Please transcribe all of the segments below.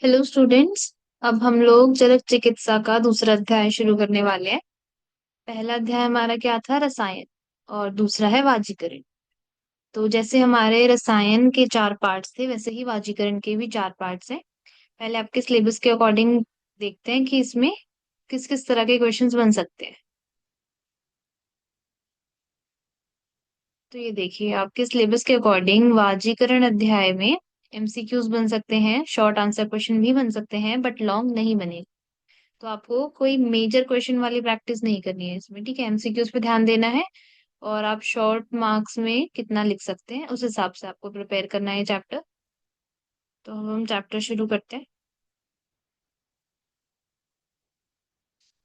Hello students. अब हम लोग चरक चिकित्सा का दूसरा अध्याय शुरू करने वाले हैं। पहला अध्याय हमारा क्या था? रसायन। और दूसरा है वाजीकरण। तो जैसे हमारे रसायन के चार पार्ट्स थे, वैसे ही वाजीकरण के भी चार पार्ट्स हैं। पहले आपके सिलेबस के अकॉर्डिंग देखते हैं कि इसमें किस किस तरह के क्वेश्चंस बन सकते हैं। तो ये देखिए, आपके सिलेबस के अकॉर्डिंग वाजीकरण अध्याय में एमसीक्यूज बन सकते हैं, शॉर्ट आंसर क्वेश्चन भी बन सकते हैं, बट लॉन्ग नहीं बने। तो आपको कोई मेजर क्वेश्चन वाली प्रैक्टिस नहीं करनी है इसमें, ठीक है? एमसीक्यूज पे ध्यान देना है। और आप शॉर्ट मार्क्स में कितना लिख सकते हैं उस हिसाब से आपको प्रिपेयर करना है चैप्टर। तो हम चैप्टर शुरू करते हैं।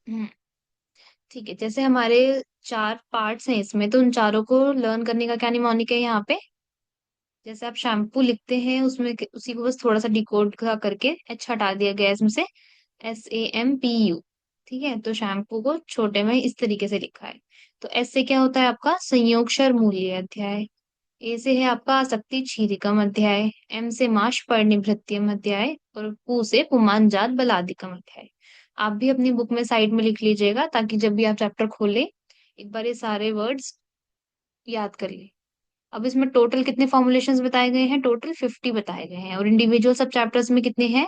हम्म, ठीक है। जैसे हमारे चार पार्ट्स हैं इसमें, तो उन चारों को लर्न करने का क्या निमोनिक है यहाँ पे? जैसे आप शैम्पू लिखते हैं उसमें उसी को बस थोड़ा सा डिकोड का करके एच हटा दिया गया है इसमें से। SAMPU। ठीक है, तो शैम्पू को छोटे में इस तरीके से लिखा है। तो एस से क्या होता है आपका? संयोगशर मूल्य अध्याय। ए से है आपका आसक्ति क्षीरिकम अध्याय। एम से माश परिनिभृत्यम अध्याय। और पू से पुमानजात बलादिकम अध्याय। आप भी अपनी बुक में साइड में लिख लीजिएगा, ताकि जब भी आप चैप्टर खोले एक बार ये सारे वर्ड्स याद कर ले। अब इसमें टोटल कितने फॉर्मुलेशंस बताए गए हैं? टोटल 50 बताए गए हैं। और इंडिविजुअल सब चैप्टर्स में कितने हैं?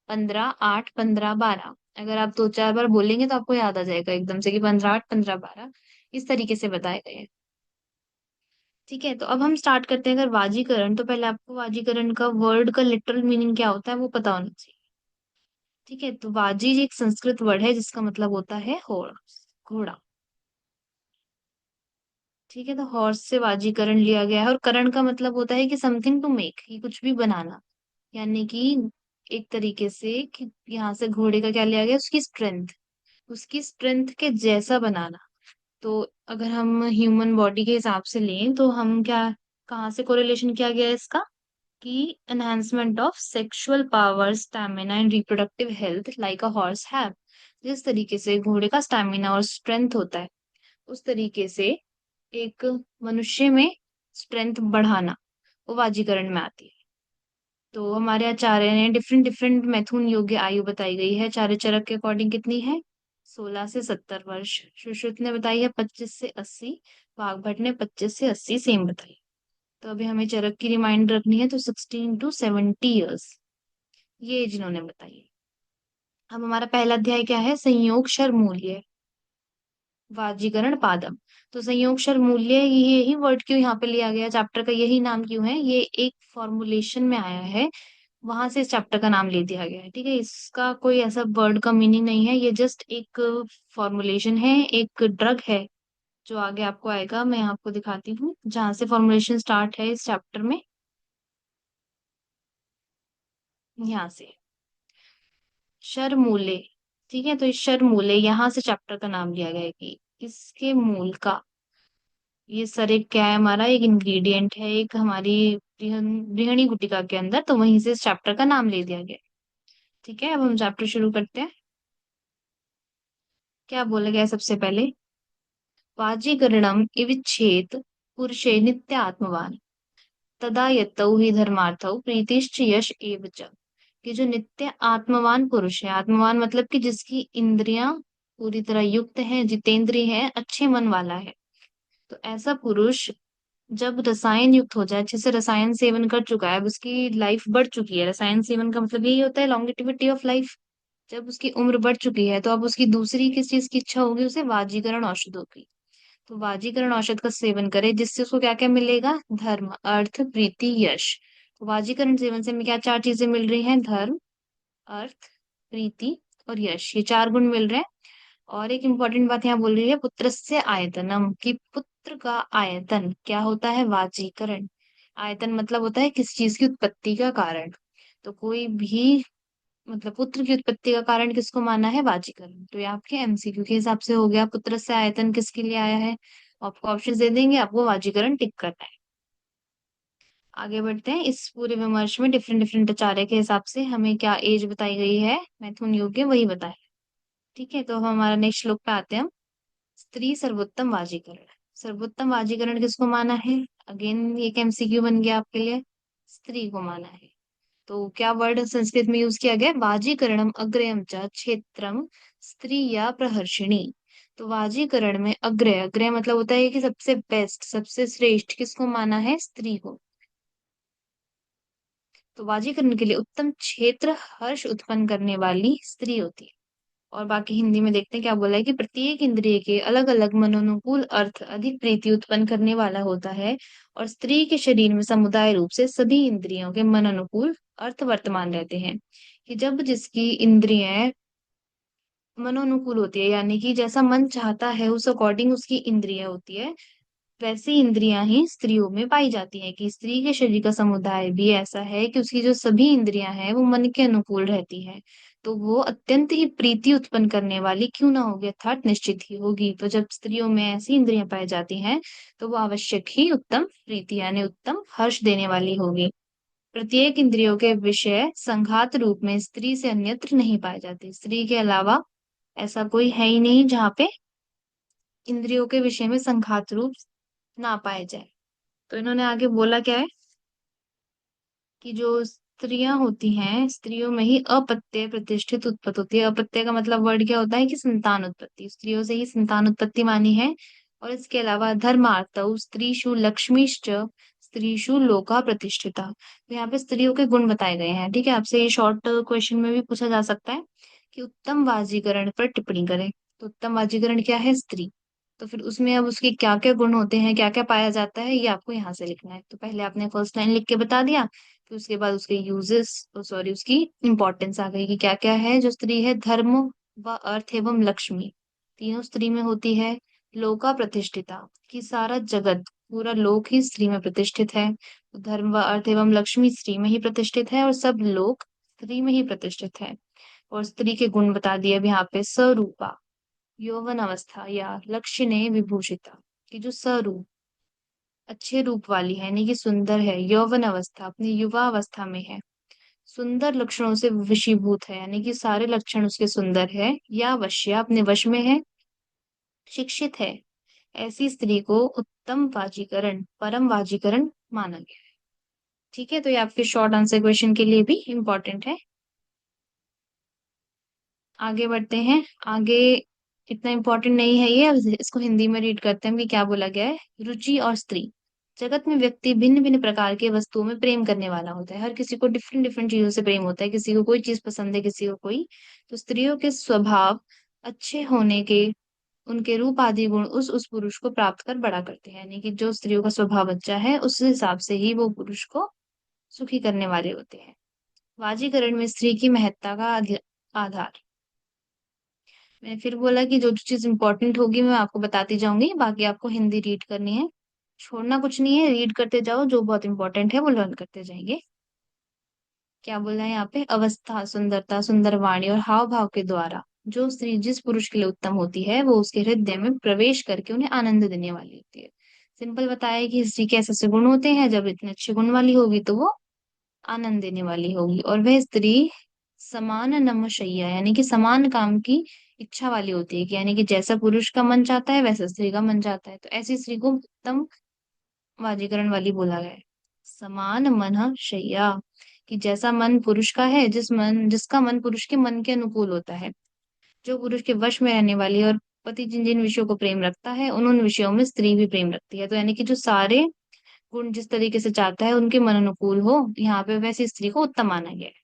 15, 8, 15, 12। अगर आप दो चार बार बोलेंगे तो आपको याद आ जाएगा एकदम से कि 15, 8, 15, 12 इस तरीके से बताए गए हैं। ठीक है, तो अब हम स्टार्ट करते हैं। अगर वाजीकरण, तो पहले आपको वाजीकरण का वर्ड का लिटरल मीनिंग क्या होता है वो पता होना चाहिए। ठीक है, तो वाजी एक संस्कृत वर्ड है जिसका मतलब होता है हॉर्स, घोड़ा। ठीक है, तो हॉर्स से वाजीकरण लिया गया है। और करण का मतलब होता है कि समथिंग टू मेक, कि कुछ भी बनाना। यानी कि एक तरीके से कि यहाँ से घोड़े का क्या लिया गया? उसकी स्ट्रेंथ। उसकी स्ट्रेंथ के जैसा बनाना। तो अगर हम ह्यूमन बॉडी के हिसाब से लें तो हम क्या, कहाँ से कोरिलेशन किया गया है इसका? कि enhancement of sexual power, stamina and reproductive health like a horse have. जिस तरीके से घोड़े का स्टैमिना और स्ट्रेंथ होता है, उस तरीके से एक मनुष्य में स्ट्रेंथ बढ़ाना, वो वाजीकरण में आती है। तो हमारे आचार्य ने डिफरेंट डिफरेंट मैथुन योग्य आयु बताई गई है। चार्य चरक के अकॉर्डिंग कितनी है? 16 से 70 वर्ष। सुश्रुत ने बताई है 25 से 80। वाग्भट ने 25 से 80 सेम बताई। तो अभी हमें चरक की रिमाइंडर रखनी है, तो 16 to 70 ईयर्स ये जिन्होंने बताई है। अब हमारा पहला अध्याय क्या है? संयोग शर मूल्य, वाजीकरण पादम। तो संयोग शर मूल्य, ये यही वर्ड क्यों यहाँ पे लिया गया? चैप्टर का यही नाम क्यों है? ये एक फॉर्मुलेशन में आया है, वहां से इस चैप्टर का नाम ले दिया गया है। ठीक है, इसका कोई ऐसा वर्ड का मीनिंग नहीं है, ये जस्ट एक फॉर्मुलेशन है, एक ड्रग है। जो आगे आपको आएगा मैं आपको दिखाती हूँ, जहां से फॉर्मुलेशन स्टार्ट है इस चैप्टर में, यहाँ से शर मूले। ठीक है, तो इस शर मूले यहाँ से चैप्टर का नाम लिया गया है कि इसके मूल का, ये सर एक क्या है? हमारा एक इंग्रेडिएंट है, एक हमारी गृहिणी गुटिका के अंदर, तो वहीं से इस चैप्टर का नाम ले दिया गया है। ठीक है, अब हम चैप्टर शुरू करते हैं। क्या बोला गया है सबसे पहले? वाजीकरणम इविच्छेद पुरुषे नित्य आत्मवान, तदा यतौ ही धर्मार्थौ प्रीतिश्च यश एव च। कि जो नित्य आत्मवान पुरुष है, आत्मवान मतलब कि जिसकी इंद्रियां पूरी तरह युक्त है, जितेंद्रिय है, अच्छे मन वाला है। तो ऐसा पुरुष जब रसायन युक्त हो जाए, अच्छे से रसायन सेवन कर चुका है, अब उसकी लाइफ बढ़ चुकी है, रसायन सेवन का मतलब यही होता है लॉन्गेटिविटी ऑफ लाइफ। जब उसकी उम्र बढ़ चुकी है, तो अब उसकी दूसरी किस चीज की इच्छा होगी? उसे वाजीकरण औषधों की। तो वाजीकरण औषध का सेवन करे, जिससे उसको क्या क्या मिलेगा? धर्म, अर्थ, प्रीति, यश। तो वाजीकरण सेवन से हमें क्या चार चीजें मिल रही हैं? धर्म, अर्थ, प्रीति और यश, ये चार गुण मिल रहे हैं। और एक इंपॉर्टेंट बात यहाँ बोल रही है, पुत्रस्य आयतनम, कि पुत्र का आयतन क्या होता है? वाजीकरण। आयतन मतलब होता है किस चीज की उत्पत्ति का कारण। तो कोई भी, मतलब पुत्र की उत्पत्ति का कारण किसको माना है? वाजीकरण। तो ये आपके एमसीक्यू के हिसाब से हो गया। पुत्र से आयतन किसके लिए आया है? आपको ऑप्शन दे देंगे, आपको वाजीकरण टिक करना है। आगे बढ़ते हैं। इस पूरे विमर्श में डिफरेंट डिफरेंट आचार्य के हिसाब से हमें क्या एज बताई गई है, मैथुन योग्य वही बताया। ठीक है, तो अब हमारा नेक्स्ट श्लोक पे आते हैं हम। स्त्री सर्वोत्तम वाजीकरण। सर्वोत्तम वाजीकरण किसको माना है? अगेन एक एमसीक्यू बन गया आपके लिए। स्त्री को माना है। तो क्या वर्ड संस्कृत में यूज किया गया? वाजीकरणम अग्रयम च क्षेत्रम स्त्री या प्रहर्षिणी। तो वाजीकरण में अग्रय, अग्रय मतलब होता है कि सबसे बेस्ट, सबसे श्रेष्ठ, किसको माना है? स्त्री को। तो वाजीकरण के लिए उत्तम क्षेत्र हर्ष उत्पन्न करने वाली स्त्री होती है। और बाकी हिंदी में देखते हैं क्या बोला है कि प्रत्येक इंद्रिय के अलग अलग मनोनुकूल अर्थ अधिक प्रीति उत्पन्न करने वाला होता है, और स्त्री के शरीर में समुदाय रूप से सभी इंद्रियों के मनोनुकूल अर्थ वर्तमान रहते हैं। कि जब जिसकी इंद्रियां मनोनुकूल होती है, यानी कि जैसा मन चाहता है उस अकॉर्डिंग उसकी इंद्रियां होती है, वैसी इंद्रियां ही स्त्रियों में पाई जाती हैं। कि स्त्री के शरीर का समुदाय भी ऐसा है कि उसकी जो सभी इंद्रियां हैं वो मन के अनुकूल रहती हैं। तो वो अत्यंत ही प्रीति उत्पन्न करने वाली क्यों ना होगी, अर्थात निश्चित ही होगी। तो जब स्त्रियों में ऐसी इंद्रियां पाई जाती हैं तो वो आवश्यक ही उत्तम प्रीति यानी उत्तम हर्ष देने वाली होगी। प्रत्येक इंद्रियों के विषय संघात रूप में स्त्री से अन्यत्र नहीं पाए जाते। स्त्री के अलावा ऐसा कोई है ही नहीं जहाँ पे इंद्रियों के विषय में संघात रूप ना पाए जाए। तो इन्होंने आगे बोला क्या है कि जो स्त्रियां होती हैं, स्त्रियों में ही अपत्य प्रतिष्ठित उत्पत्ति होती है। अपत्य का मतलब वर्ड क्या होता है कि संतान उत्पत्ति, स्त्रियों से ही संतान उत्पत्ति मानी है। और इसके अलावा धर्मार्थौ स्त्रीषु लक्ष्मीश्च स्त्रीषु लोका प्रतिष्ठिता। तो यहाँ पे स्त्रियों के गुण बताए गए हैं। ठीक है, आपसे ये शॉर्ट क्वेश्चन में भी पूछा जा सकता है कि उत्तम वाजीकरण पर टिप्पणी करें। तो उत्तम वाजीकरण क्या है? स्त्री। तो फिर उसमें अब उसके क्या क्या गुण होते हैं, क्या क्या पाया जाता है, ये आपको यहाँ से लिखना है। तो पहले आपने फर्स्ट लाइन लिख के बता दिया, फिर उसके बाद उसके यूजेस, सॉरी उसकी इंपॉर्टेंस आ गई कि क्या क्या है जो स्त्री है। धर्म व अर्थ एवं लक्ष्मी तीनों स्त्री में होती है। लोका प्रतिष्ठिता कि सारा जगत, पूरा लोक ही स्त्री में प्रतिष्ठित है। धर्म व अर्थ एवं लक्ष्मी स्त्री में ही प्रतिष्ठित है और सब लोक स्त्री में ही प्रतिष्ठित है। और स्त्री के गुण बता दिए अब यहाँ पे। स्वरूपा यौवन अवस्था या लक्ष्य विभूषिता की जो स्वरूप अच्छे रूप वाली है, यानी कि सुंदर है। यौवन अवस्था अपनी युवा अवस्था में है। सुंदर लक्षणों से वशीभूत है, यानी कि सारे लक्षण उसके सुंदर है। या वश्य अपने वश में है। शिक्षित है। ऐसी स्त्री को उत्तम वाजीकरण, परम वाजीकरण माना गया है। ठीक है, तो ये आपके शॉर्ट आंसर क्वेश्चन के लिए भी इम्पोर्टेंट है। आगे बढ़ते हैं। आगे इतना इम्पोर्टेंट नहीं है ये, अब इसको हिंदी में रीड करते हैं कि क्या बोला गया है। रुचि और स्त्री। जगत में व्यक्ति भिन्न भिन्न प्रकार के वस्तुओं में प्रेम करने वाला होता है। हर किसी को डिफरेंट डिफरेंट चीजों से प्रेम होता है, किसी को कोई चीज पसंद है, किसी को कोई। तो स्त्रियों के स्वभाव अच्छे होने के, उनके रूप आदि गुण उस पुरुष को प्राप्त कर बड़ा करते हैं। यानी कि जो स्त्रियों का स्वभाव अच्छा है उस हिसाब से ही वो पुरुष को सुखी करने वाले होते हैं। वाजीकरण में स्त्री की महत्ता का आधार। मैंने फिर बोला कि जो जो चीज इंपॉर्टेंट होगी मैं आपको बताती जाऊंगी, बाकी आपको हिंदी रीड करनी है। छोड़ना कुछ नहीं है, रीड करते जाओ, जो बहुत इंपॉर्टेंट है वो लर्न करते जाएंगे। क्या बोला है यहाँ पे? अवस्था सुंदरता, सुंदर वाणी और हाव भाव के द्वारा जो स्त्री जिस पुरुष के लिए उत्तम होती है वो उसके हृदय में प्रवेश करके उन्हें आनंद देने वाली होती है। सिंपल बताया है कि स्त्री के ऐसे ऐसे गुण होते हैं, जब इतने अच्छे गुण वाली होगी तो वो आनंद देने वाली होगी। और वह स्त्री समान नमशैया यानी कि समान काम की इच्छा वाली होती है, कि यानी कि जैसा पुरुष का मन चाहता है वैसा स्त्री का मन चाहता है। तो ऐसी स्त्री को उत्तम वाजीकरण वाली बोला गया है। समान मन शैया कि जैसा मन पुरुष का है, जिसका मन पुरुष के मन के अनुकूल होता है, जो पुरुष के वश में रहने वाली है। और पति जिन जिन विषयों को प्रेम रखता है उन उन विषयों में स्त्री भी प्रेम रखती है। तो यानी कि जो सारे गुण जिस तरीके से चाहता है उनके मन अनुकूल हो, यहाँ पे वैसी स्त्री को उत्तम माना गया है।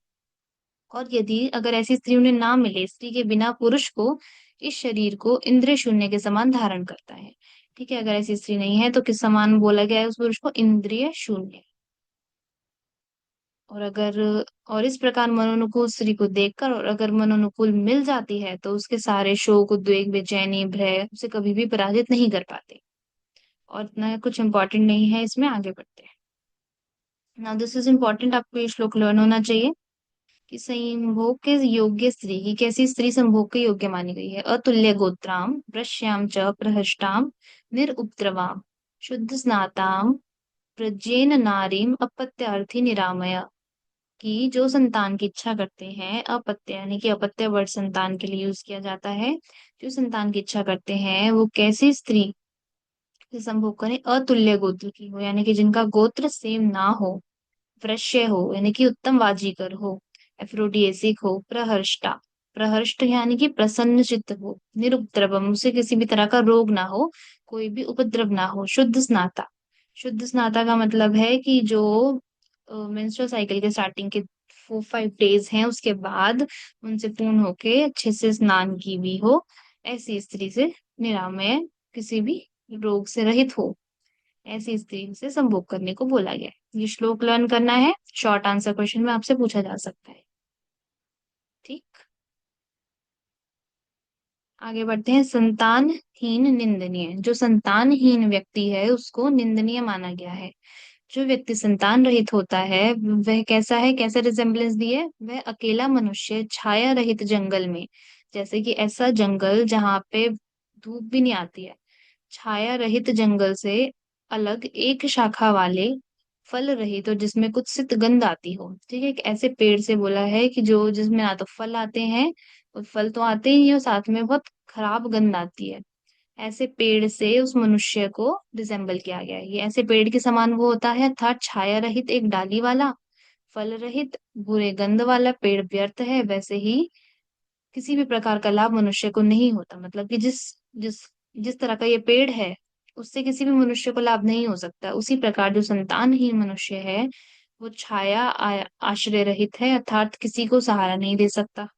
और यदि अगर ऐसी स्त्री उन्हें ना मिले, स्त्री के बिना पुरुष को इस शरीर को इंद्रिय शून्य के समान धारण करता है। ठीक है, अगर ऐसी स्त्री नहीं है तो किस समान बोला गया है उस पुरुष को? इंद्रिय शून्य। और अगर और इस प्रकार मनोनुकूल स्त्री को देखकर, और अगर मनोनुकूल मिल जाती है तो उसके सारे शोक उद्वेग बेचैनी भय उसे कभी भी पराजित नहीं कर पाते। और इतना कुछ इंपॉर्टेंट नहीं है इसमें, आगे बढ़ते हैं। नाउ दिस इज इम्पोर्टेंट, आपको ये श्लोक लर्न होना चाहिए कि संभोग के योग्य स्त्री की, कैसी स्त्री संभोग के योग्य मानी गई है? अतुल्य गोत्राम वृश्याम च प्रहष्टाम निरुपद्रवाम शुद्ध स्नाताम प्रजेन नारीम अपत्यार्थी निरामया। कि जो संतान की इच्छा करते हैं, अपत्य यानी कि अपत्य वर्ड संतान के लिए यूज किया जाता है, जो संतान की इच्छा करते हैं वो कैसी स्त्री से संभोग करें? अतुल्य गोत्र की हो, यानी कि जिनका गोत्र सेम ना हो। वृष्य हो यानी कि उत्तम वाजीकर हो, एफ्रोडिएसिक हो, प्रहर्ष्टा, प्रहर्ष्ट यानी कि प्रसन्न चित्त हो, निरुपद्रवम उसे किसी भी तरह का रोग ना हो, कोई भी उपद्रव ना हो, शुद्ध स्नाता, शुद्ध स्नाता का मतलब है कि जो मेंस्ट्रुअल साइकिल के स्टार्टिंग के 4-5 डेज हैं उसके बाद उनसे पूर्ण होके अच्छे से स्नान की भी हो, ऐसी स्त्री से निरामय, किसी भी रोग से रहित हो, ऐसी स्त्री से संभोग करने को बोला गया है। ये श्लोक लर्न करना है, शॉर्ट आंसर क्वेश्चन में आपसे पूछा जा सकता है। ठीक, आगे बढ़ते हैं। संतानहीन निंदनीय, जो संतानहीन व्यक्ति है उसको निंदनीय माना गया है। जो व्यक्ति संतान रहित होता है वह कैसा है, कैसे रिजेम्बलेंस दी है, वह अकेला मनुष्य छाया रहित जंगल में, जैसे कि ऐसा जंगल जहाँ पे धूप भी नहीं आती है, छाया रहित जंगल से अलग एक शाखा वाले, फल रहित और जिसमें कुछ सित गंध आती हो। ठीक है, एक ऐसे पेड़ से बोला है कि जो जिसमें ना तो फल आते हैं, और फल तो आते ही हैं और साथ में बहुत खराब गंध आती है, ऐसे पेड़ से उस मनुष्य को रिजेंबल किया गया है। ये ऐसे पेड़ के समान वो होता है, अर्थात छाया रहित एक डाली वाला, फल रहित, बुरे गंध वाला पेड़ व्यर्थ है, वैसे ही किसी भी प्रकार का लाभ मनुष्य को नहीं होता। मतलब कि जिस जिस जिस तरह का ये पेड़ है उससे किसी भी मनुष्य को लाभ नहीं हो सकता, उसी प्रकार जो संतानहीन मनुष्य है वो छाया आश्रय रहित है, अर्थात किसी को सहारा नहीं दे सकता।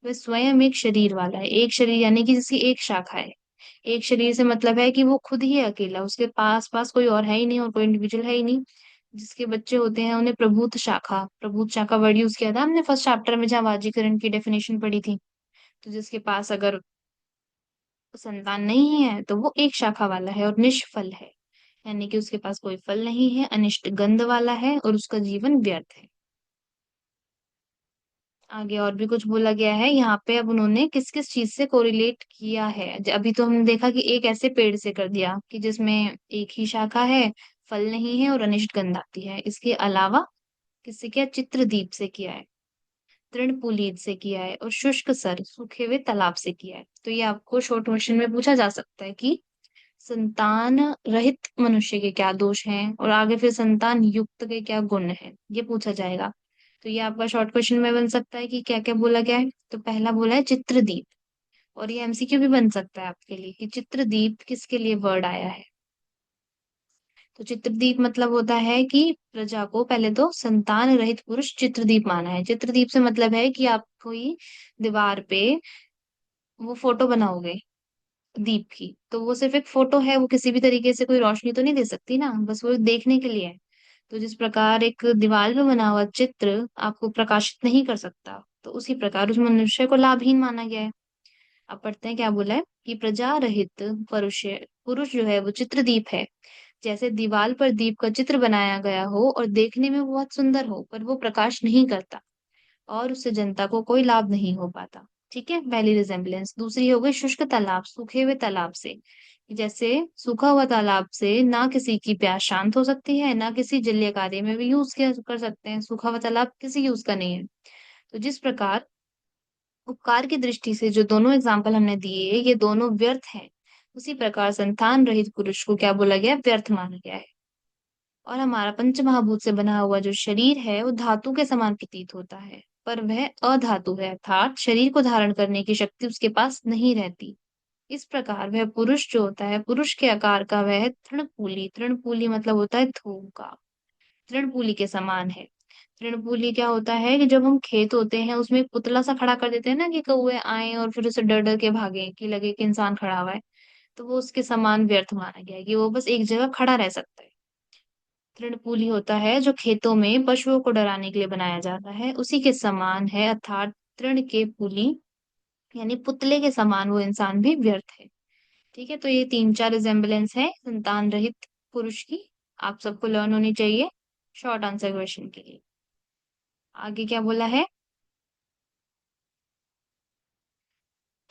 वह स्वयं एक शरीर वाला है, एक शरीर यानी कि जिसकी एक शाखा है। एक शरीर से मतलब है कि वो खुद ही है अकेला, उसके पास पास कोई और है ही नहीं और कोई इंडिविजुअल है ही नहीं। जिसके बच्चे होते हैं उन्हें प्रभूत शाखा, प्रभूत शाखा वर्ड यूज किया था हमने फर्स्ट चैप्टर में जहाँ वाजीकरण की डेफिनेशन पढ़ी थी। तो जिसके पास अगर संतान नहीं है तो वो एक शाखा वाला है और निष्फल है, यानी कि उसके पास कोई फल नहीं है, अनिष्ट गंध वाला है और उसका जीवन व्यर्थ है। आगे और भी कुछ बोला गया है यहाँ पे, अब उन्होंने किस किस चीज से कोरिलेट किया है। अभी तो हमने देखा कि एक ऐसे पेड़ से कर दिया कि जिसमें एक ही शाखा है, फल नहीं है और अनिष्ट गंध आती है। इसके अलावा किससे किया, चित्रदीप से किया है, तृणपुलीद से किया है और शुष्क सर सूखे हुए तालाब से किया है। तो ये आपको शॉर्ट क्वेश्चन में पूछा जा सकता है कि संतान रहित मनुष्य के क्या दोष हैं और आगे फिर संतान युक्त के क्या गुण हैं, ये पूछा जाएगा। तो ये आपका शॉर्ट क्वेश्चन में बन सकता है कि क्या क्या बोला गया है। तो पहला बोला है चित्रदीप, और ये एमसीक्यू भी बन सकता है आपके लिए कि चित्रदीप किसके लिए वर्ड आया है। तो चित्रदीप मतलब होता है कि प्रजा को पहले तो संतान रहित पुरुष चित्रदीप माना है। चित्रदीप से मतलब है कि आप कोई दीवार पे वो फोटो बनाओगे दीप की, तो वो सिर्फ एक फोटो है, वो किसी भी तरीके से कोई रोशनी तो नहीं दे सकती ना, बस वो देखने के लिए है। तो जिस प्रकार एक दीवार में बना हुआ चित्र आपको प्रकाशित नहीं कर सकता, तो उसी प्रकार उस मनुष्य को लाभहीन माना गया है। अब पढ़ते हैं क्या बोला है कि प्रजा रहित पुरुष, पुरुष जो है वो चित्रदीप है, जैसे दीवार पर दीप का चित्र बनाया गया हो और देखने में वो बहुत सुंदर हो पर वो प्रकाश नहीं करता और उससे जनता को कोई लाभ नहीं हो पाता। ठीक है, पहली रिजेम्बलेंस। दूसरी हो गई शुष्क तालाब, सूखे हुए तालाब से, जैसे सूखा हुआ तालाब से ना किसी की प्यास शांत हो सकती है ना किसी जलीय कार्य में भी यूज किया कर सकते हैं, सूखा हुआ तालाब किसी यूज का नहीं है। तो जिस प्रकार उपकार की दृष्टि से जो दोनों एग्जाम्पल हमने दिए ये दोनों व्यर्थ हैं, उसी प्रकार संतान रहित पुरुष को क्या बोला गया, व्यर्थ माना गया है। और हमारा पंच महाभूत से बना हुआ जो शरीर है वो धातु के समान प्रतीत होता है, पर वह अधातु है, अर्थात शरीर को धारण करने की शक्ति उसके पास नहीं रहती। इस प्रकार वह पुरुष जो होता है, पुरुष के आकार का वह तृणपूली, तृणपूली मतलब होता है थूम का, तृणपूली के समान है। तृणपूली क्या होता है कि जब हम खेत होते हैं उसमें एक पुतला सा खड़ा कर देते हैं ना कि कौवे आए और फिर उसे डर डर के भागे कि लगे कि इंसान खड़ा हुआ है, तो वो उसके समान व्यर्थ माना गया है कि वो बस एक जगह खड़ा रह सकता है। तृणपुली होता है जो खेतों में पशुओं को डराने के लिए बनाया जाता है, उसी के समान है, अर्थात तृण के पुली यानी पुतले के समान वो इंसान भी व्यर्थ है। ठीक है, तो ये 3-4 रिजेम्बलेंस है संतान रहित पुरुष की, आप सबको लर्न होनी चाहिए शॉर्ट आंसर क्वेश्चन के लिए। आगे क्या बोला है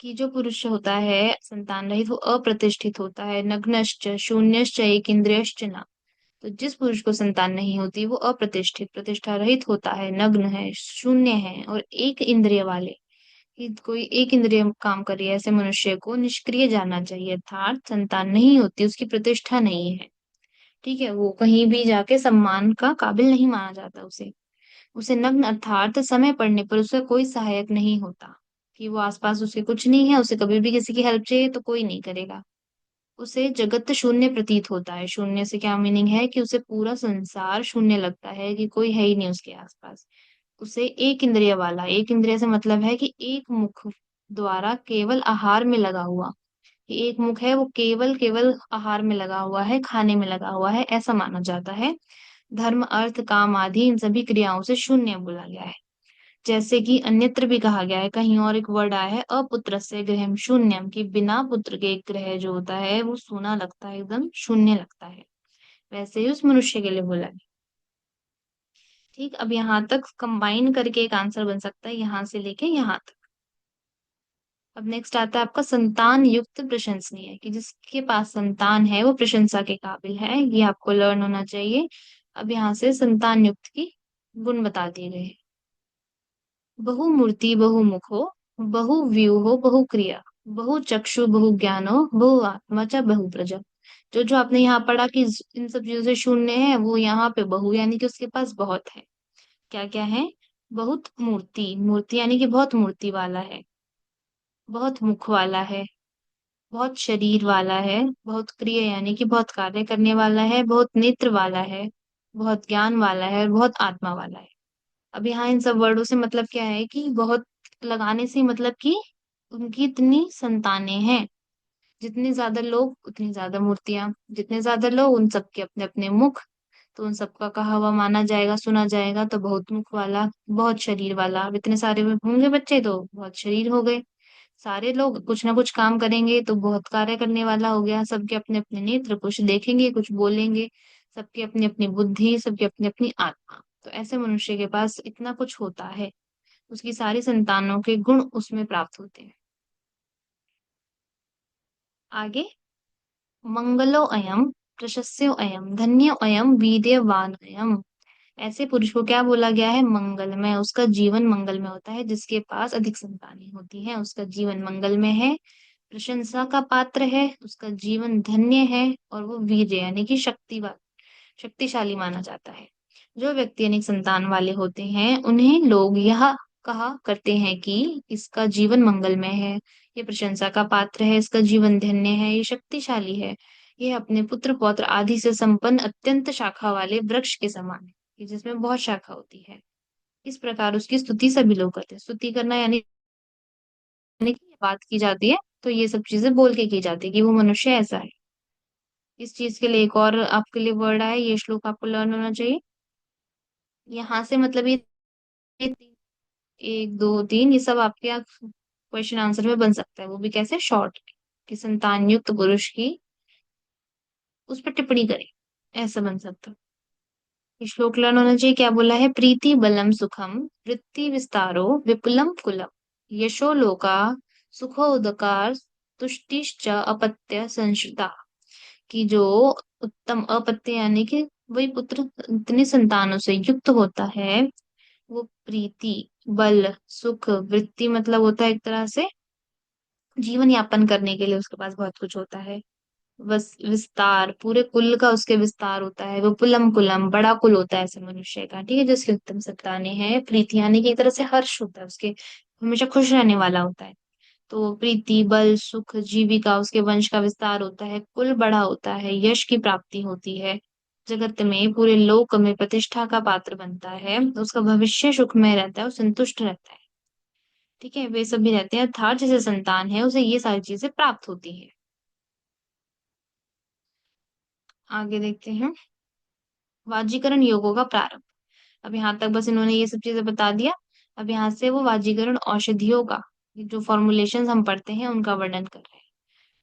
कि जो पुरुष होता है संतान रहित वो अप्रतिष्ठित होता है, नग्नश्च शून्यश्च एक इंद्रियश्च न। तो जिस पुरुष को संतान नहीं होती वो अप्रतिष्ठित, प्रतिष्ठा रहित होता है, नग्न है, शून्य है और एक इंद्रिय वाले, कि कोई एक इंद्रिय काम कर रही है, ऐसे मनुष्य को निष्क्रिय जानना चाहिए, अर्थात संतान नहीं होती, उसकी प्रतिष्ठा नहीं है। ठीक है, वो कहीं भी जाके सम्मान का काबिल नहीं माना जाता उसे। उसे नग्न अर्थात समय पड़ने पर उसका कोई सहायक नहीं होता, कि वो आसपास उसके कुछ नहीं है, उसे कभी भी किसी की हेल्प चाहिए तो कोई नहीं करेगा। उसे जगत शून्य प्रतीत होता है। शून्य से क्या मीनिंग है, कि उसे पूरा संसार शून्य लगता है, कि कोई है ही नहीं उसके आसपास। उसे एक इंद्रिय वाला, एक इंद्रिय से मतलब है कि एक मुख द्वारा केवल आहार में लगा हुआ, कि एक मुख है वो केवल केवल आहार में लगा हुआ है, खाने में लगा हुआ है, ऐसा माना जाता है। धर्म अर्थ काम आदि इन सभी क्रियाओं से शून्य बोला गया है। जैसे कि अन्यत्र भी कहा गया है, कहीं और एक वर्ड आया है, अपुत्र से गृहम शून्यम, कि बिना पुत्र के एक ग्रह जो होता है वो सूना लगता है, एकदम शून्य लगता है। वैसे ही उस मनुष्य के लिए बोला है। ठीक, अब यहाँ तक कंबाइन करके एक आंसर बन सकता है, यहाँ से लेके यहाँ तक। अब नेक्स्ट आता है आपका संतान युक्त प्रशंसनीय, कि जिसके पास संतान है वो प्रशंसा के काबिल है, ये आपको लर्न होना चाहिए। अब यहाँ से संतान युक्त की गुण बता दिए गए हैं। बहुमूर्ति बहुमुख हो, बहुव्यूह हो बहुक्रिया, बहु चक्षु बहु ज्ञानो, बहु आत्मा च बहु प्रजा। जो आपने यहाँ पढ़ा कि इन सब चीजों से शून्य है, वो यहाँ पे बहु यानी कि उसके पास बहुत है। क्या क्या है? बहुत मूर्ति, मूर्ति यानी कि बहुत मूर्ति वाला है। बहुत मुख वाला है। बहुत शरीर वाला है। बहुत क्रिया यानी कि बहुत कार्य करने वाला है। बहुत नेत्र वाला है। बहुत ज्ञान वाला है, और बहुत आत्मा वाला है। अब यहाँ इन सब वर्डों से मतलब क्या है, कि बहुत लगाने से मतलब कि उनकी इतनी संतानें हैं। जितने ज्यादा लोग उतनी ज्यादा मूर्तियां, जितने ज्यादा लोग उन सबके अपने अपने मुख, तो उन सबका कहा हुआ माना जाएगा, सुना जाएगा, तो बहुत मुख वाला, बहुत शरीर वाला। अब इतने सारे होंगे बच्चे तो बहुत शरीर हो गए। सारे लोग कुछ ना कुछ काम करेंगे तो बहुत कार्य करने वाला हो गया। सबके अपने अपने नेत्र, कुछ देखेंगे कुछ बोलेंगे। सबकी अपनी अपनी बुद्धि, सबकी अपनी अपनी आत्मा। तो ऐसे मनुष्य के पास इतना कुछ होता है, उसकी सारी संतानों के गुण उसमें प्राप्त होते हैं। आगे, मंगलो अयम, प्रशस्यो अयम, धन्यो अयम, वीर्यवान अयम। ऐसे पुरुष को क्या बोला गया है? मंगलमय, उसका जीवन मंगलमय होता है। जिसके पास अधिक संतानें होती हैं उसका जीवन मंगलमय है, प्रशंसा का पात्र है, उसका जीवन धन्य है, और वो वीर यानी कि शक्तिवान, शक्तिशाली माना जाता है। जो व्यक्ति अनेक संतान वाले होते हैं उन्हें लोग यह कहा करते हैं कि इसका जीवन मंगलमय है, ये प्रशंसा का पात्र है, इसका जीवन धन्य है, ये शक्तिशाली है, ये अपने पुत्र पौत्र आदि से संपन्न अत्यंत शाखा वाले वृक्ष के समान है, कि जिसमें बहुत शाखा होती है। इस प्रकार उसकी स्तुति सभी लोग करते हैं। स्तुति करना यानी कि ये बात की जाती है, तो ये सब चीजें बोल के की जाती है कि वो मनुष्य ऐसा है। इस चीज के लिए एक और आपके लिए वर्ड आया, ये श्लोक आपको लर्न होना चाहिए। यहाँ से मतलब ये एक दो तीन ये सब आपके क्वेश्चन आंसर में बन सकता है, वो भी कैसे? शॉर्ट, कि संतान युक्त पुरुष की उस पर टिप्पणी करें, ऐसा बन सकता है। ये श्लोक लर्न होना चाहिए। क्या बोला है? प्रीति बलम सुखम, वृत्ति विस्तारो विपुलम कुलम, यशो लोका सुखो उदकार, तुष्टिश्च अपत्य संश्रिता। कि जो उत्तम अपत्य यानी कि वही पुत्र इतने संतानों से युक्त होता है, वो प्रीति, बल, सुख, वृत्ति मतलब होता है एक तरह से जीवन यापन करने के लिए उसके पास बहुत कुछ होता है। बस विस्तार, पूरे कुल का उसके विस्तार होता है। वो पुलम कुलम, बड़ा कुल होता है ऐसे मनुष्य का, ठीक है, जिसकी उत्तम संतानें हैं। प्रीति यानी कि एक तरह से हर्ष होता है उसके, हमेशा खुश रहने वाला होता है। तो प्रीति, बल, सुख, जीविका, उसके वंश का विस्तार होता है, कुल बड़ा होता है, यश की प्राप्ति होती है, जगत में पूरे लोक में प्रतिष्ठा का पात्र बनता है, उसका भविष्य सुखमय रहता है, वो संतुष्ट रहता है। ठीक है, वे सभी रहते हैं, अर्थात जैसे संतान है उसे ये सारी चीजें प्राप्त होती है। आगे देखते हैं, वाजीकरण योगों का प्रारंभ। अब यहाँ तक बस इन्होंने ये सब चीजें बता दिया। अब यहाँ से वो वाजीकरण औषधियों का, जो फॉर्मुलेशंस हम पढ़ते हैं उनका वर्णन कर रहे हैं।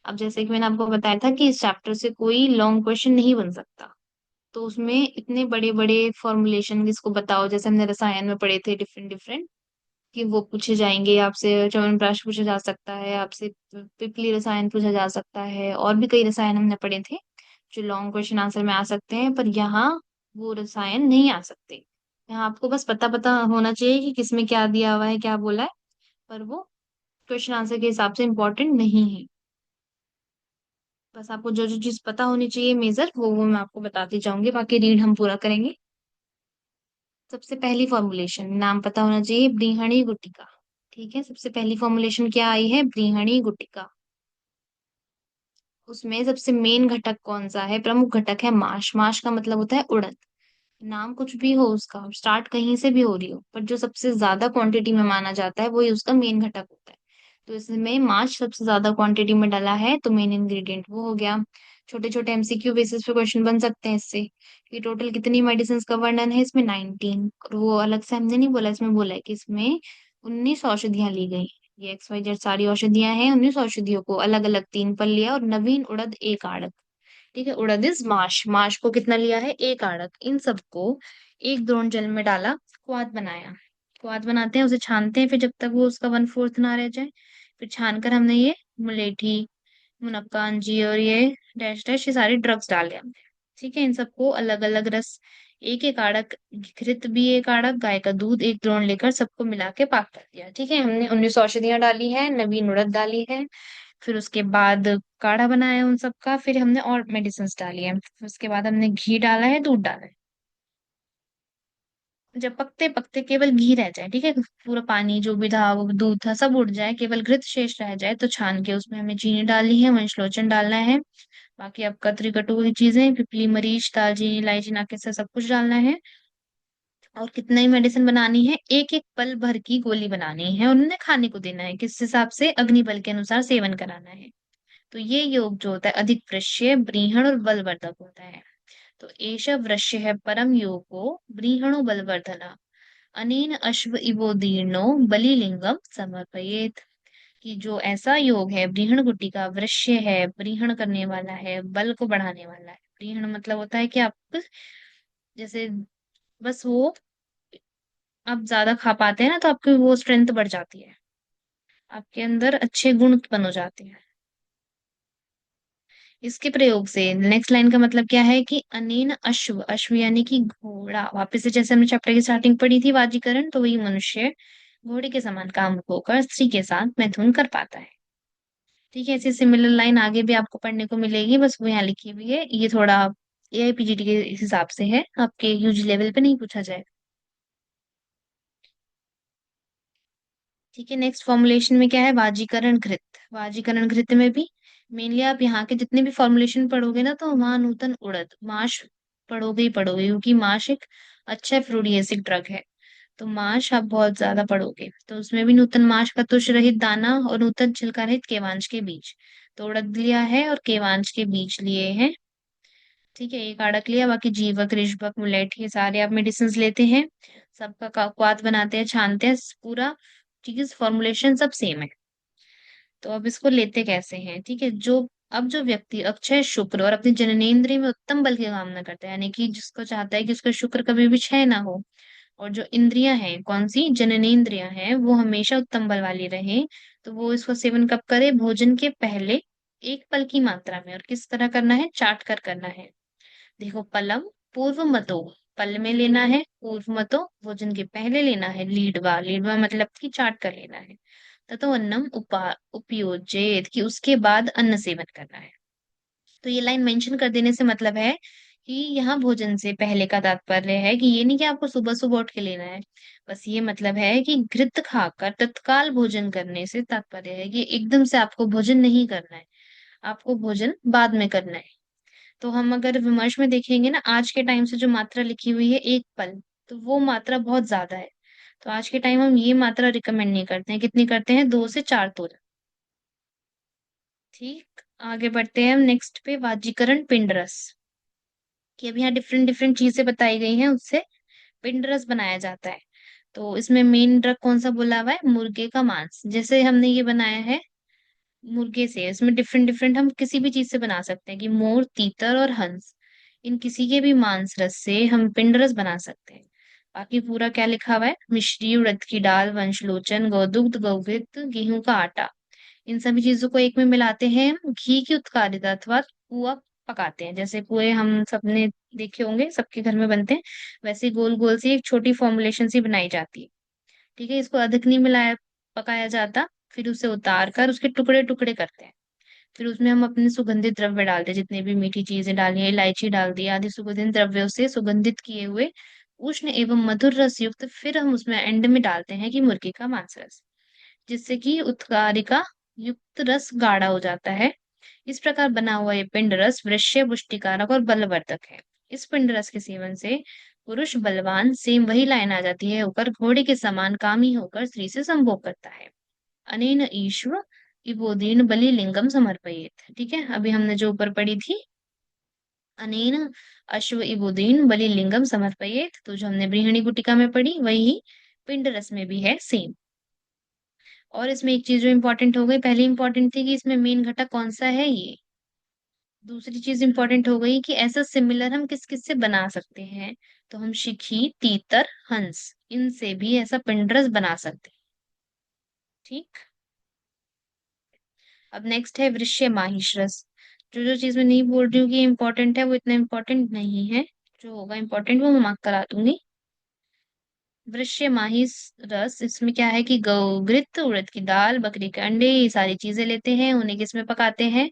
अब जैसे कि मैंने आपको बताया था कि इस चैप्टर से कोई लॉन्ग क्वेश्चन नहीं बन सकता, तो उसमें इतने बड़े बड़े फॉर्मुलेशन किसको बताओ, जैसे हमने रसायन में पढ़े थे डिफरेंट डिफरेंट, कि वो पूछे जाएंगे आपसे। च्यवनप्राश पूछा जा सकता है आपसे, पिपली रसायन पूछा जा सकता है, और भी कई रसायन हमने पढ़े थे जो लॉन्ग क्वेश्चन आंसर में आ सकते हैं, पर यहाँ वो रसायन नहीं आ सकते। यहाँ आपको बस पता पता होना चाहिए कि किसमें क्या दिया हुआ है, क्या बोला है, पर वो क्वेश्चन आंसर के हिसाब से इम्पोर्टेंट नहीं है। बस आपको जो जो चीज पता होनी चाहिए मेजर, वो मैं आपको बताती जाऊंगी, बाकी रीड हम पूरा करेंगे। सबसे पहली फॉर्मुलेशन, नाम पता होना चाहिए, ब्रीहणी गुटिका। ठीक है, सबसे पहली फॉर्मुलेशन क्या आई है, ब्रीहणी गुटिका। उसमें सबसे मेन घटक कौन सा है, प्रमुख घटक है माश। माश का मतलब होता है उड़द। नाम कुछ भी हो उसका, स्टार्ट कहीं से भी हो रही हो, पर जो सबसे ज्यादा क्वांटिटी में माना जाता है वही उसका मेन घटक होता है। तो इसमें मार्च सबसे ज्यादा क्वांटिटी में डाला है, तो मेन इंग्रेडिएंट वो हो गया। छोटे छोटे एमसीक्यू बेसिस पे क्वेश्चन बन सकते हैं इससे, कि टोटल कितनी मेडिसिन का वर्णन है इसमें, 19। और वो अलग से हमने नहीं बोला, इसमें बोला है कि इसमें 19 औषधियां ली गई। ये XYZ सारी औषधियां हैं, 19 औषधियों को अलग अलग 3 पल लिया, और नवीन उड़द 1 आड़त। ठीक है, उड़द इज माश, माश को कितना लिया है, 1 आड़त। इन सबको एक द्रोण जल में डाला, क्वाथ बनाया। क्वाथ बनाते हैं, उसे छानते हैं, फिर जब तक वो उसका 1/4 ना रह जाए, फिर छानकर हमने ये मुलेठी, मुनक्का, अंजीर और ये डैश डैश, ये सारे ड्रग्स डाले हमने। ठीक है, इन सबको अलग अलग रस, एक एक आड़क घृत भी 1 आड़क, गाय का दूध 1 द्रोण लेकर सबको मिला के पाक कर दिया। ठीक है, हमने 19 औषधियां डाली है, नवीन उड़द डाली है, फिर उसके बाद काढ़ा बनाया उन सब का, फिर हमने और मेडिसिन डाली है, फिर उसके बाद हमने घी डाला है, दूध डाला है। जब पकते पकते केवल घी रह जाए, ठीक है, पूरा पानी जो भी था वो दूध था सब उड़ जाए, केवल घृत शेष रह जाए, तो छान के उसमें हमने चीनी डालनी है, वंशलोचन डालना है। बाकी अब कतरी कटु की चीजें, पिपली, मरीच, दालचीनी, इलायची, नाके से सब कुछ डालना है। और कितना ही मेडिसिन बनानी है, एक एक पल भर की गोली बनानी है, और उन्हें खाने को देना है, किस हिसाब से, अग्नि बल के अनुसार सेवन कराना है। तो ये योग जो होता है अधिक वृश्य, ब्रीहण और बलवर्धक होता है। तो एष वृश्य है परम योगो, ब्रीहणो बलवर्धना, अनेन अश्व इवोदीर्णो बलिलिंगम समर्पयेत। कि जो ऐसा योग है ब्रीहण गुटी का, वृश्य है, ब्रीहण करने वाला है, बल को बढ़ाने वाला है। ब्रीहण मतलब होता है कि आप जैसे, बस वो आप ज्यादा खा पाते हैं ना, तो आपकी वो स्ट्रेंथ बढ़ जाती है, आपके अंदर अच्छे गुण उत्पन्न हो जाते हैं। इसके प्रयोग से नेक्स्ट लाइन का मतलब क्या है, कि अनेन अश्व, अश्व यानी कि घोड़ा, वापस से जैसे हमने चैप्टर की स्टार्टिंग पढ़ी थी वाजीकरण, तो वही मनुष्य घोड़े के समान काम होकर स्त्री के साथ मैथुन कर पाता है। ठीक है, ऐसी सिमिलर लाइन आगे भी आपको पढ़ने को मिलेगी, बस वो यहाँ लिखी हुई है, ये थोड़ा AIPGT के हिसाब से है, आपके यूजी लेवल पे नहीं पूछा जाए। ठीक है, नेक्स्ट फॉर्मुलेशन में क्या है, वाजीकरण घृत। वाजीकरण घृत में भी मेनली आप यहाँ के जितने भी फॉर्मुलेशन पढ़ोगे ना, तो वहां नूतन उड़द माश पढ़ोगे ही पढ़ोगे, क्योंकि माश एक अच्छा फ्रूडियसिक ड्रग है। तो माश आप बहुत ज्यादा पढ़ोगे, तो उसमें भी नूतन माश का तुष रहित दाना और नूतन छिलका रहित केवांश के बीज। तो उड़द लिया है और केवांश के बीज लिए हैं। ठीक है, 1 आड़क लिया, बाकी जीवक, ऋषभक, मुलेठ, ये सारे आप मेडिसिन लेते हैं, सबका क्वाथ बनाते हैं, छानते हैं, पूरा चीज फॉर्मुलेशन सब सेम है। तो अब इसको लेते कैसे हैं, ठीक है, जो अब जो व्यक्ति अक्षय शुक्र और अपनी जननेंद्रिय में उत्तम बल की कामना करता है, यानी कि जिसको चाहता है कि उसका शुक्र कभी भी क्षय ना हो, और जो इंद्रियां हैं, कौन सी, जननेंद्रियां हैं, वो हमेशा उत्तम बल वाली रहे, तो वो इसको सेवन कब करे, भोजन के पहले 1 पल की मात्रा में, और किस तरह करना है, चाट कर करना है। देखो, पलम पूर्व मतो, पल में लेना है, पूर्व मतो भोजन के पहले लेना है, लीडवा, लीडवा मतलब कि चाट कर लेना है, ततो अन्नम उपयोजेत, कि उसके बाद अन्न सेवन करना है। तो ये लाइन मेंशन कर देने से मतलब है कि यहाँ भोजन से पहले का तात्पर्य है कि ये नहीं कि आपको सुबह सुबह उठ के लेना है, बस ये मतलब है कि घृत खाकर तत्काल भोजन करने से तात्पर्य है कि एकदम से आपको भोजन नहीं करना है, आपको भोजन बाद में करना है। तो हम अगर विमर्श में देखेंगे ना, आज के टाइम से जो मात्रा लिखी हुई है 1 पल, तो वो मात्रा बहुत ज्यादा है। तो आज के टाइम हम ये मात्रा रिकमेंड नहीं करते हैं, कितनी करते हैं, 2 से 4 तोल। ठीक, आगे बढ़ते हैं हम नेक्स्ट पे, वाजीकरण पिंड रस। कि अब यहाँ डिफरेंट डिफरेंट चीजें बताई गई हैं, उससे पिंड रस बनाया जाता है। तो इसमें मेन ड्रग कौन सा बोला हुआ है, मुर्गे का मांस, जैसे हमने ये बनाया है मुर्गे से, इसमें डिफरेंट डिफरेंट हम किसी भी चीज से बना सकते हैं, कि मोर, तीतर और हंस, इन किसी के भी मांस रस से हम पिंड रस बना सकते हैं। बाकी पूरा क्या लिखा हुआ है, मिश्री, उड़द की दाल, वंशलोचन, गौदुग्ध, गौघृत, गेहूं का आटा, इन सभी चीजों को एक में मिलाते हैं हम, घी की उत्कारिता अथवा पुआ पकाते हैं। जैसे पुए हम सबने देखे होंगे, सबके घर में बनते हैं, वैसे गोल गोल सी एक छोटी फॉर्मुलेशन सी बनाई जाती है। ठीक है, इसको अधिक नहीं मिलाया पकाया जाता, फिर उसे उतार कर उसके टुकड़े टुकड़े करते हैं। फिर उसमें हम अपने सुगंधित द्रव्य डालते हैं, जितने भी मीठी चीजें डाली है, इलायची डाल दी, आदि सुगंधित द्रव्यों से सुगंधित किए हुए उष्ण एवं मधुर रस युक्त, फिर हम उसमें एंड में डालते हैं कि मुर्गी का मांस रस, जिससे कि उत्कारिका युक्त रस गाढ़ा हो जाता है। इस प्रकार बना हुआ ये पिंड रस वृश्य पुष्टिकारक और बलवर्धक है। इस पिंड रस के सेवन से पुरुष बलवान, सेम वही लाइन आ जाती है, होकर घोड़े के समान कामी होकर स्त्री से संभोग करता है। अनेन ईश्वर इबोधीन बलि लिंगम समर्पयेत। ठीक है, अभी हमने जो ऊपर पढ़ी थी, अनेन अश्व इबोधीन बलि लिंगम समर्पयेत, तो जो हमने बृहणी गुटिका में पढ़ी वही पिंड रस में भी है, सेम। और इसमें एक चीज जो इंपॉर्टेंट हो गई, पहले इंपॉर्टेंट थी कि इसमें मेन घटक कौन सा है ये, दूसरी चीज इंपॉर्टेंट हो गई कि ऐसा सिमिलर हम किस किस से बना सकते हैं, तो हम शिखी, तीतर, हंस, इनसे भी ऐसा पिंड रस बना सकते हैं। ठीक। अब नेक्स्ट है वृश्य माहिष रस। जो जो चीज मैं नहीं बोल रही हूँ कि इंपॉर्टेंट है, वो इतना इंपॉर्टेंट नहीं है, जो होगा इंपॉर्टेंट वो मैं मार्क करा दूंगी। वृश्य माहिष रस, इसमें क्या है कि गौ घृत, उड़द की दाल, बकरी के अंडे, ये सारी चीजें लेते हैं, उन्हें किसमें पकाते हैं,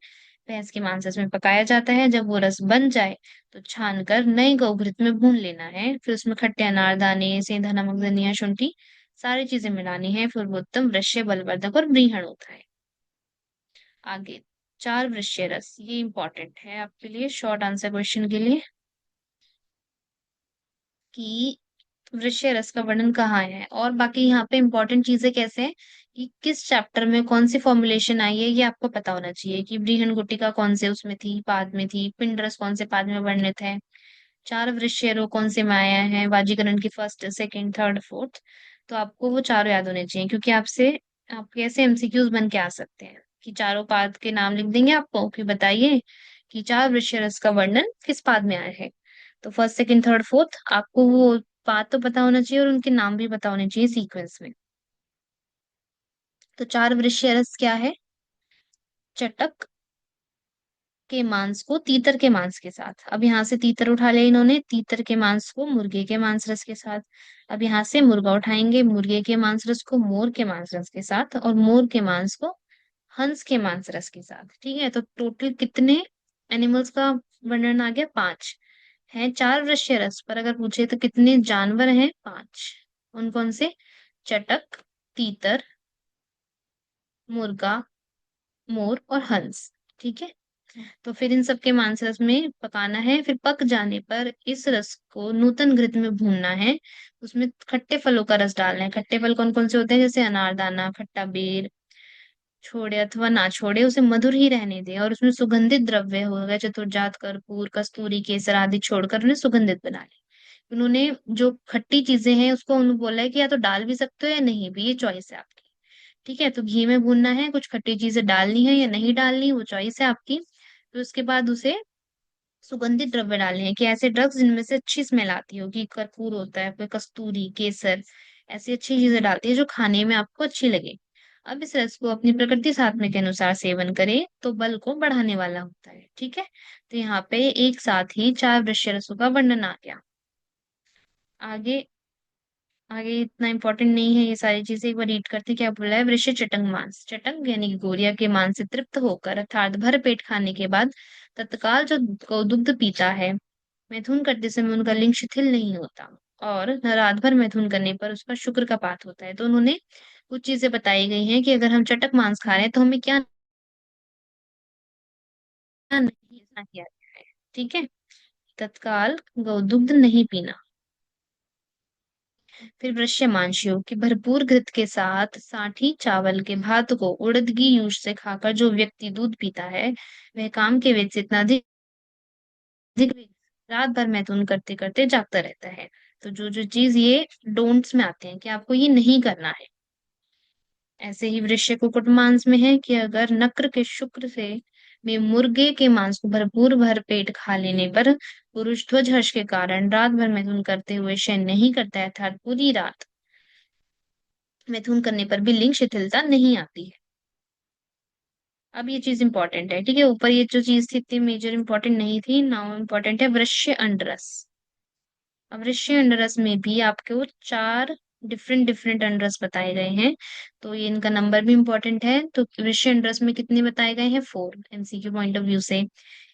भैंस के मांस में पकाया जाता है। जब वो रस बन जाए तो छान कर नए गौ घृत में भून लेना है, फिर उसमें खट्टे अनार दाने, सेंधा नमक, धनिया, शुंठी, सारी चीजें मिलानी है, फिर वो उत्तम वृश्य बलवर्धक और ब्रीहण होता है। आगे, चार वृश्य रस, ये इंपॉर्टेंट है आपके लिए शॉर्ट आंसर क्वेश्चन के लिए, कि वृश्य रस का वर्णन कहाँ है, और बाकी यहाँ पे इंपॉर्टेंट चीजें कैसे हैं कि किस चैप्टर में कौन सी फॉर्मुलेशन आई है, ये आपको पता होना चाहिए कि ब्रीहन गुटिका कौन से उसमें थी, पाद में थी, पिंड रस कौन से पाद में वर्णित है, चार वृश्य रो कौन से में आया है, वाजीकरण की फर्स्ट, सेकंड, थर्ड, फोर्थ। तो आपको वो चारों याद होने चाहिए, क्योंकि आपसे आपके ऐसे एमसीक्यूज बन के आ सकते हैं कि चारों पाद के नाम लिख देंगे आपको कि बताइए कि चार वृश्य रस का वर्णन किस पाद में आया है। तो फर्स्ट, सेकंड, थर्ड, फोर्थ आपको वो पाद तो पता होना चाहिए और उनके नाम भी पता होने चाहिए सीक्वेंस में। तो चार वृश्य रस क्या है, चटक के मांस को तीतर के मांस के साथ, अब यहाँ से तीतर उठा लिया इन्होंने, तीतर के मांस को मुर्गे के मांस रस के साथ, अब यहाँ से मुर्गा उठाएंगे, मुर्गे के मांस रस को मोर के मांस रस के साथ, और मोर के मांस को हंस के मांस रस के साथ। ठीक है, तो टोटल कितने एनिमल्स का वर्णन आ गया, पांच है। चार वृश्य रस पर अगर पूछे तो कितने जानवर हैं, पांच। उन कौन से, चटक, तीतर, मुर्गा, मोर और हंस। ठीक है, तो फिर इन सबके मांस रस में पकाना है, फिर पक जाने पर इस रस को नूतन घृत में भूनना है। उसमें खट्टे फलों का रस डालना है। खट्टे फल कौन कौन से होते हैं, जैसे अनारदाना, खट्टा बेर, छोड़े अथवा ना छोड़े, उसे मधुर ही रहने दें, और उसमें सुगंधित द्रव्य हो गए चतुर्जात, कर्पूर, कस्तूरी, केसर आदि छोड़कर उन्हें सुगंधित बना ले। उन्होंने जो खट्टी चीजें हैं उसको उन्होंने बोला है कि या तो डाल भी सकते हो या नहीं भी, ये चॉइस है आपकी। ठीक है, तो घी में भूनना है, कुछ खट्टी चीजें डालनी है या नहीं डालनी वो चॉइस है आपकी। तो उसके बाद उसे सुगंधित द्रव्य डालने हैं, कि ऐसे ड्रग्स जिनमें से अच्छी स्मेल आती हो, कि कर्पूर होता है, फिर कस्तूरी, केसर, ऐसी अच्छी चीजें डालती है जो खाने में आपको अच्छी लगे। अब इस रस को अपनी प्रकृति साधना के अनुसार सेवन करें तो बल को बढ़ाने वाला होता है। ठीक है, तो यहाँ पे एक साथ ही चार वृक्ष रसों का वर्णन आ गया। आगे, आगे इतना इंपॉर्टेंट नहीं है ये सारी चीजें, एक बार रीड करते हैं क्या बोला है। वृश्य चटंग मांस, चटंग यानी कि गोरिया के मांस से तृप्त होकर अर्थात भर पेट खाने के बाद तत्काल जो दुग्ध पीता है, मैथुन करते समय उनका लिंग शिथिल नहीं होता, और न रात भर मैथुन करने पर उसका शुक्र का पात होता है। तो उन्होंने कुछ चीजें बताई गई हैं कि अगर हम चटक मांस खा रहे हैं तो हमें क्या नहीं इतना किया गया है। ठीक है, तत्काल गौदुग्ध नहीं पीना। फिर वृश्यमांशियों की भरपूर घृत के साथ साठी चावल के भात को उड़द की यूज से खाकर जो व्यक्ति दूध पीता है, वह काम के वेग से इतना अधिक अधिक रात भर मैथुन करते करते जागता रहता है। तो जो जो चीज ये डोंट्स में आते हैं कि आपको ये नहीं करना है। ऐसे ही वृश्य कुक्कुट मांस में है कि अगर नक्र के शुक्र से में मुर्गे के मांस को भरपूर भर पेट खा लेने पर पुरुष ध्वज हर्ष के कारण रात भर मैथुन करते हुए शयन नहीं करता है, अर्थात पूरी रात मैथुन करने पर भी लिंग शिथिलता नहीं आती है। अब ये चीज इंपॉर्टेंट है। ठीक है, ऊपर ये जो चीज थी इतनी मेजर इंपॉर्टेंट नहीं थी, नाउ इंपॉर्टेंट है वृश्य अंडरस। अब वृश्य अंडरस में भी आपको चार डिफरेंट डिफरेंट अंडरस बताए गए हैं, तो ये इनका नंबर भी इंपॉर्टेंट है। तो वृश्य अंडरस में कितने बताए गए हैं? 4, एमसीक्यू पॉइंट ऑफ व्यू से।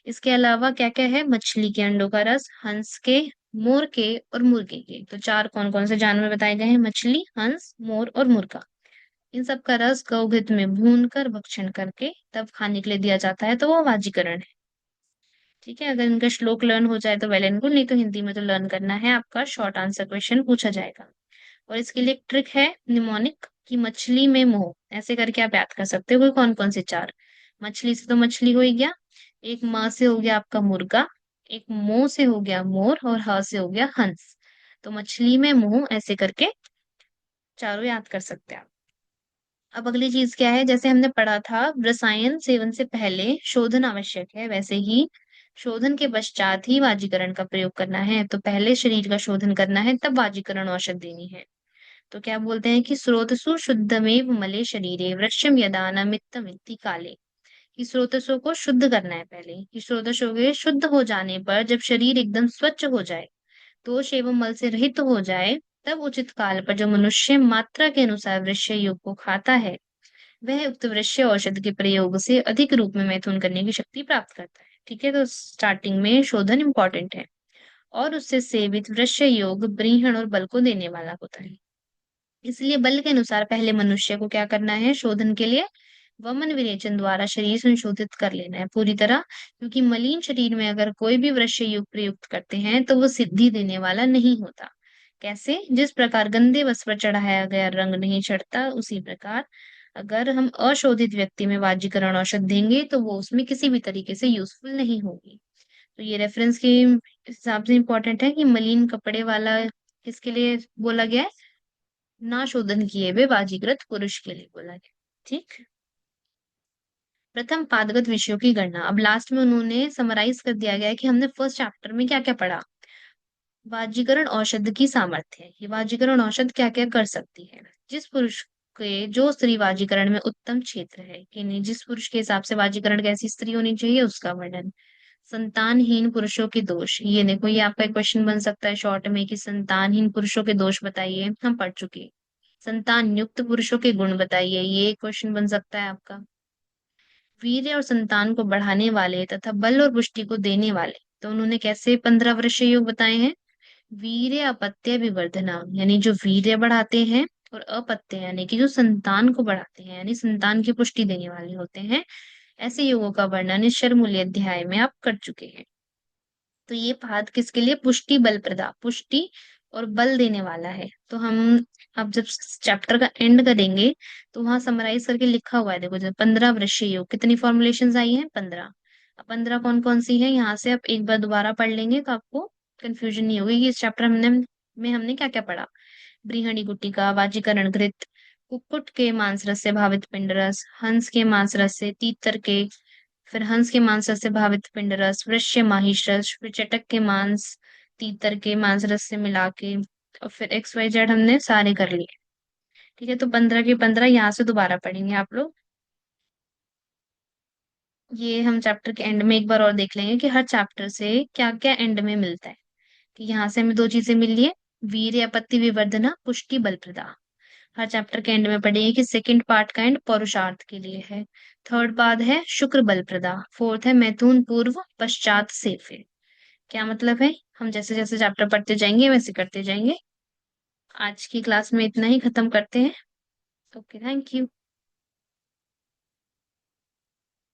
इसके अलावा क्या क्या है? मछली के अंडों का रस, हंस के, मोर के और मुर्गे के। तो चार कौन कौन से जानवर बताए गए हैं? मछली, हंस, मोर और मुर्गा। इन सब का रस गौघृत में भून कर भक्षण करके तब खाने के लिए दिया जाता है, तो वो वाजीकरण है। ठीक है, अगर इनका श्लोक लर्न हो जाए तो वेल एंड गुड, नहीं तो हिंदी में तो लर्न करना है, आपका शॉर्ट आंसर क्वेश्चन पूछा जाएगा। और इसके लिए एक ट्रिक है निमोनिक, कि मछली में मोह, ऐसे करके आप याद कर सकते हो कोई कौन कौन से चार। मछली से तो मछली हो ही गया, एक माँ से हो गया आपका मुर्गा, एक मोह से हो गया मोर, और ह से हो गया हंस। तो मछली में मोह, ऐसे करके चारों याद कर सकते हैं आप। अब अगली चीज क्या है? जैसे हमने पढ़ा था रसायन सेवन से पहले शोधन आवश्यक है, वैसे ही शोधन के पश्चात ही वाजीकरण का प्रयोग करना है। तो पहले शरीर का शोधन करना है, तब वाजीकरण औषध देनी है। तो क्या बोलते हैं कि स्रोतसु शुद्धमेव मले शरीरे वृक्षम यदा न मित्तमिति काले। कि स्रोतसों को शुद्ध करना है पहले, कि स्रोतसों के शुद्ध हो जाने पर जब शरीर एकदम स्वच्छ हो जाए, दोष एवं मल से रहित हो जाए, तब उचित काल पर जो मनुष्य मात्रा के अनुसार वृक्ष योग को खाता है, वह उक्त वृक्ष औषध के प्रयोग से अधिक रूप में मैथुन करने की शक्ति प्राप्त करता है। ठीक है, तो स्टार्टिंग में शोधन इंपॉर्टेंट है, और उससे सेवित वृक्ष योग ब्रीहण और बल को देने वाला होता है। इसलिए बल के अनुसार पहले मनुष्य को क्या करना है? शोधन के लिए वमन विरेचन द्वारा शरीर संशोधित कर लेना है पूरी तरह, क्योंकि मलिन शरीर में अगर कोई भी वृक्ष युग प्रयुक्त करते हैं तो वो सिद्धि देने वाला नहीं होता। कैसे? जिस प्रकार गंदे वस्त्र पर चढ़ाया गया रंग नहीं चढ़ता, उसी प्रकार अगर हम अशोधित व्यक्ति में वाजीकरण औषध देंगे तो वो उसमें किसी भी तरीके से यूजफुल नहीं होगी। तो ये रेफरेंस के हिसाब से इंपॉर्टेंट है कि मलिन कपड़े वाला किसके लिए बोला गया है? ना शोधन किए हुए बाजीकृत पुरुष के लिए बोला गया। ठीक। प्रथम पादगत विषयों की गणना, अब लास्ट में उन्होंने समराइज कर दिया गया है कि हमने फर्स्ट चैप्टर में क्या क्या पढ़ा। वाजीकरण औषध की सामर्थ्य, ये वाजीकरण औषध क्या क्या कर सकती है। जिस पुरुष के जो स्त्री वाजीकरण में उत्तम क्षेत्र है कि नहीं, जिस पुरुष के हिसाब से वाजीकरण कैसी स्त्री होनी चाहिए उसका वर्णन। संतानहीन पुरुषों के दोष, ये देखो ये आपका क्वेश्चन बन सकता है शॉर्ट में कि संतानहीन पुरुषों के दोष बताइए, हम पढ़ चुके हैं। संतान युक्त पुरुषों के गुण बताइए, ये क्वेश्चन बन सकता है आपका। वीर्य और संतान को बढ़ाने वाले तथा बल और पुष्टि को देने वाले, तो उन्होंने कैसे 15 वर्ष योग बताए हैं? वीर्य अपत्य विवर्धना, यानी जो वीर्य बढ़ाते हैं, और अपत्य यानी कि जो संतान को बढ़ाते हैं, यानी संतान की पुष्टि देने वाले होते हैं। ऐसे योगों का वर्णन इस शरमूल्य अध्याय में आप कर चुके हैं। तो ये पाद किसके लिए? पुष्टि बल प्रदा, पुष्टि और बल देने वाला है। तो हम अब जब चैप्टर का एंड करेंगे तो वहां समराइज करके लिखा हुआ है, देखो जब 15 वृश्चिक योग कितनी फॉर्मुलेशन आई हैं? 15। अब 15 कौन कौन सी है, यहाँ से आप एक बार दोबारा पढ़ लेंगे तो आपको कंफ्यूजन नहीं होगी कि इस चैप्टर हमने क्या क्या पढ़ा। बृहणी गुटिका, वाजीकरण घृत, कुक्कुट के मांस रस से भावित पिंड रस, हंस के मांस रस से, तीतर के, फिर हंस के मांस रस से भावित पिंड रस, वृश्य माहिष रस, फिर चटक के मांस तीतर के मांस रस से मिला के, और फिर एक्स वाई जेड हमने सारे कर लिए। ठीक है, तो 15 के 15 यहाँ से दोबारा पढ़ेंगे आप लोग। ये हम चैप्टर के एंड में एक बार और देख लेंगे कि हर चैप्टर से क्या क्या एंड में मिलता है। कि यहाँ से हमें दो चीजें मिली है, वीर्य आपत्ति विवर्धना, पुष्टि बल प्रदा। हर चैप्टर के एंड में पढ़ेंगे कि सेकंड पार्ट का एंड पौरुषार्थ के लिए है। थर्ड पार्ट है शुक्र बल प्रदा, फोर्थ है मैथुन पूर्व पश्चात से फिर। क्या मतलब है? हम जैसे जैसे चैप्टर पढ़ते जाएंगे वैसे करते जाएंगे। आज की क्लास में इतना ही खत्म करते हैं। Okay, thank you.